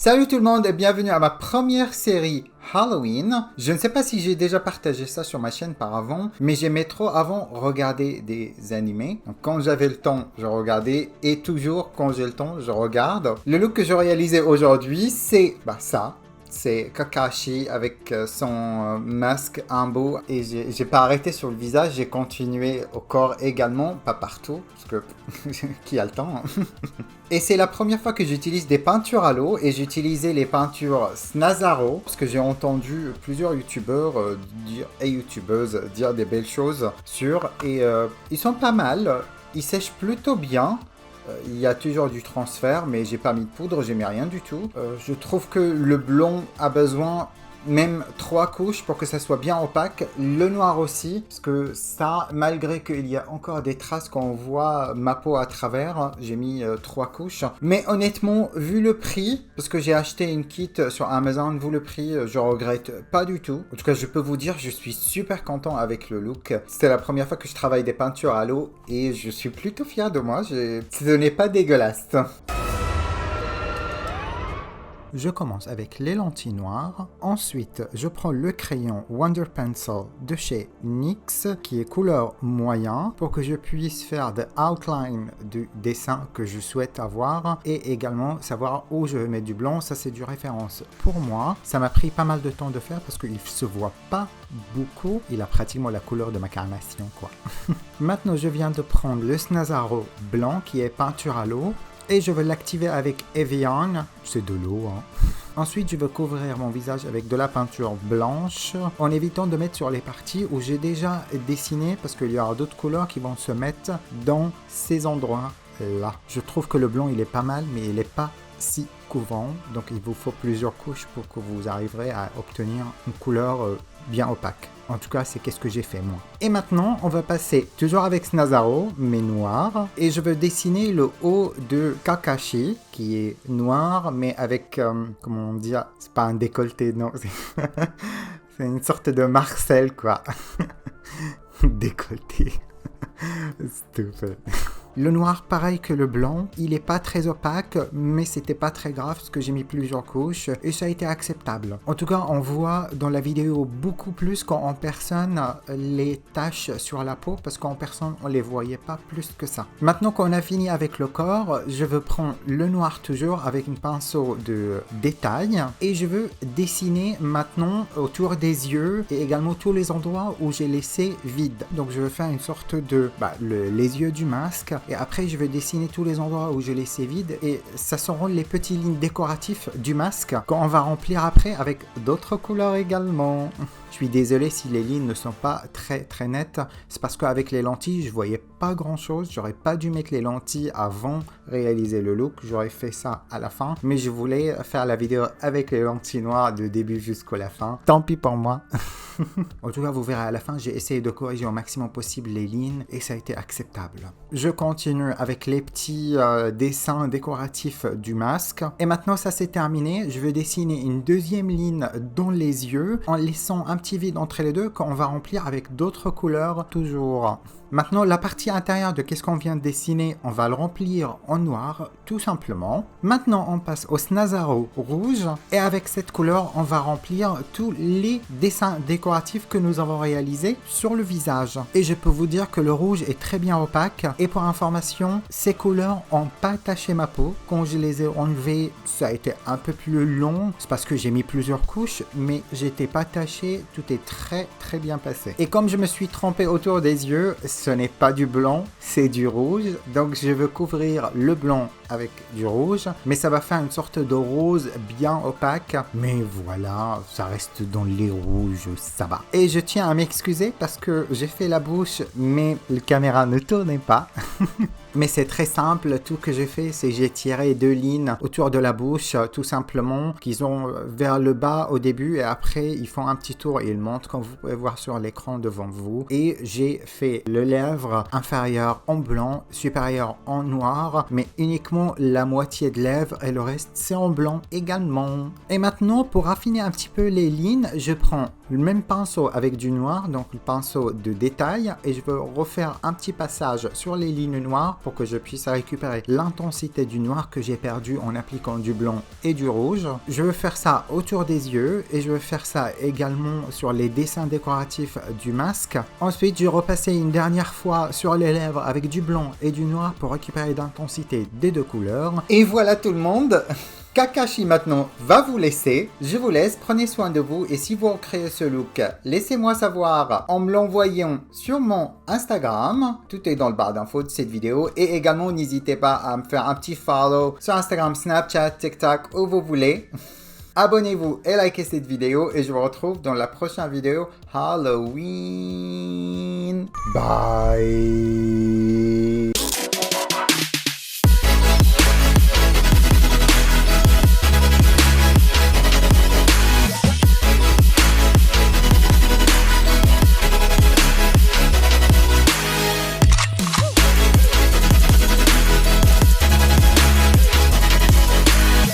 Salut tout le monde et bienvenue à ma première série Halloween. Je ne sais pas si j'ai déjà partagé ça sur ma chaîne par avant, mais j'aimais trop avant regarder des animés. Donc quand j'avais le temps, je regardais et toujours quand j'ai le temps, je regarde. Le look que je réalisais aujourd'hui, c'est ça. C'est Kakashi avec son masque Ambo et j'ai pas arrêté sur le visage, j'ai continué au corps également, pas partout, parce que qui a le temps hein. Et c'est la première fois que j'utilise des peintures à l'eau et j'utilisais les peintures Snazaro parce que j'ai entendu plusieurs youtubeurs et youtubeuses dire des belles choses sur et ils sont pas mal, ils sèchent plutôt bien. Il y a toujours du transfert, mais j'ai pas mis de poudre, j'ai mis rien du tout. Je trouve que le blond a besoin même 3 couches pour que ça soit bien opaque. Le noir aussi, parce que ça, malgré qu'il y a encore des traces quand on voit ma peau à travers, j'ai mis 3 couches. Mais honnêtement, vu le prix, parce que j'ai acheté une kit sur Amazon, vu le prix, je regrette pas du tout. En tout cas, je peux vous dire, je suis super content avec le look. C'était la première fois que je travaille des peintures à l'eau et je suis plutôt fier de moi. Ce n'est pas dégueulasse. Je commence avec les lentilles noires. Ensuite, je prends le crayon Wonder Pencil de chez NYX qui est couleur moyen pour que je puisse faire des outlines du dessin que je souhaite avoir et également savoir où je vais mettre du blanc. Ça, c'est du référence pour moi. Ça m'a pris pas mal de temps de faire parce qu'il ne se voit pas beaucoup. Il a pratiquement la couleur de ma carnation, quoi. Maintenant, je viens de prendre le Snazaro blanc qui est peinture à l'eau. Et je vais l'activer avec Evian, c'est de l'eau. Ensuite, je vais couvrir mon visage avec de la peinture blanche en évitant de mettre sur les parties où j'ai déjà dessiné parce qu'il y aura d'autres couleurs qui vont se mettre dans ces endroits-là. Je trouve que le blanc, il est pas mal, mais il n'est pas si couvrant. Donc, il vous faut plusieurs couches pour que vous arriverez à obtenir une couleur bien opaque. En tout cas, c'est qu'est-ce que j'ai fait moi. Et maintenant, on va passer toujours avec Snazaro, mais noir. Et je veux dessiner le haut de Kakashi, qui est noir, mais avec, comment dire, c'est pas un décolleté, non. C'est une sorte de Marcel, quoi. Décolleté. Stupide. Le noir, pareil que le blanc, il est pas très opaque, mais c'était pas très grave parce que j'ai mis plusieurs couches et ça a été acceptable. En tout cas, on voit dans la vidéo beaucoup plus qu'en personne les taches sur la peau parce qu'en personne, on les voyait pas plus que ça. Maintenant qu'on a fini avec le corps, je veux prendre le noir toujours avec une pinceau de détail et je veux dessiner maintenant autour des yeux et également tous les endroits où j'ai laissé vide. Donc je veux faire une sorte de les yeux du masque. Et après, je vais dessiner tous les endroits où je laissais vide et ça seront les petites lignes décoratives du masque qu'on va remplir après avec d'autres couleurs également. Je suis désolé si les lignes ne sont pas très nettes, c'est parce qu'avec les lentilles, je voyais pas grand chose, j'aurais pas dû mettre les lentilles avant réaliser le look, j'aurais fait ça à la fin, mais je voulais faire la vidéo avec les lentilles noires du début jusqu'à la fin. Tant pis pour moi. En tout cas, vous verrez à la fin, j'ai essayé de corriger au maximum possible les lignes et ça a été acceptable. Je continue avec les petits dessins décoratifs du masque. Et maintenant, ça c'est terminé. Je vais dessiner une deuxième ligne dans les yeux en laissant un petit vide entre les deux qu'on va remplir avec d'autres couleurs toujours. Maintenant, la partie intérieure de qu'est-ce qu'on vient de dessiner, on va le remplir en noir, tout simplement. Maintenant, on passe au Snazaro rouge. Et avec cette couleur, on va remplir tous les dessins décoratifs que nous avons réalisés sur le visage. Et je peux vous dire que le rouge est très bien opaque. Et pour information, ces couleurs n'ont pas taché ma peau. Quand je les ai enlevées, ça a été un peu plus long. C'est parce que j'ai mis plusieurs couches, mais j'étais pas taché. Tout est très bien passé. Et comme je me suis trompé autour des yeux, ce n'est pas du blanc, c'est du rouge. Donc je veux couvrir le blanc avec du rouge, mais ça va faire une sorte de rose bien opaque. Mais voilà, ça reste dans les rouges, ça va. Et je tiens à m'excuser parce que j'ai fait la bouche, mais la caméra ne tournait pas. Mais c'est très simple, tout que j'ai fait, c'est j'ai tiré 2 lignes autour de la bouche, tout simplement, qu'ils ont vers le bas au début et après ils font un petit tour et ils montent comme vous pouvez voir sur l'écran devant vous. Et j'ai fait le lèvre inférieur en blanc, supérieur en noir, mais uniquement la moitié de lèvre et le reste c'est en blanc également. Et maintenant, pour affiner un petit peu les lignes, je prends le même pinceau avec du noir, donc le pinceau de détail, et je veux refaire un petit passage sur les lignes noires pour que je puisse récupérer l'intensité du noir que j'ai perdu en appliquant du blanc et du rouge. Je veux faire ça autour des yeux et je veux faire ça également sur les dessins décoratifs du masque. Ensuite, je vais repasser une dernière fois sur les lèvres avec du blanc et du noir pour récupérer l'intensité des deux couleurs. Et voilà tout le monde. Kakashi maintenant va vous laisser. Je vous laisse, prenez soin de vous et si vous recréez ce look, laissez-moi savoir en me l'envoyant sur mon Instagram. Tout est dans le barre d'infos de cette vidéo et également n'hésitez pas à me faire un petit follow sur Instagram, Snapchat, TikTok, où vous voulez. Abonnez-vous et likez cette vidéo et je vous retrouve dans la prochaine vidéo Halloween. Bye.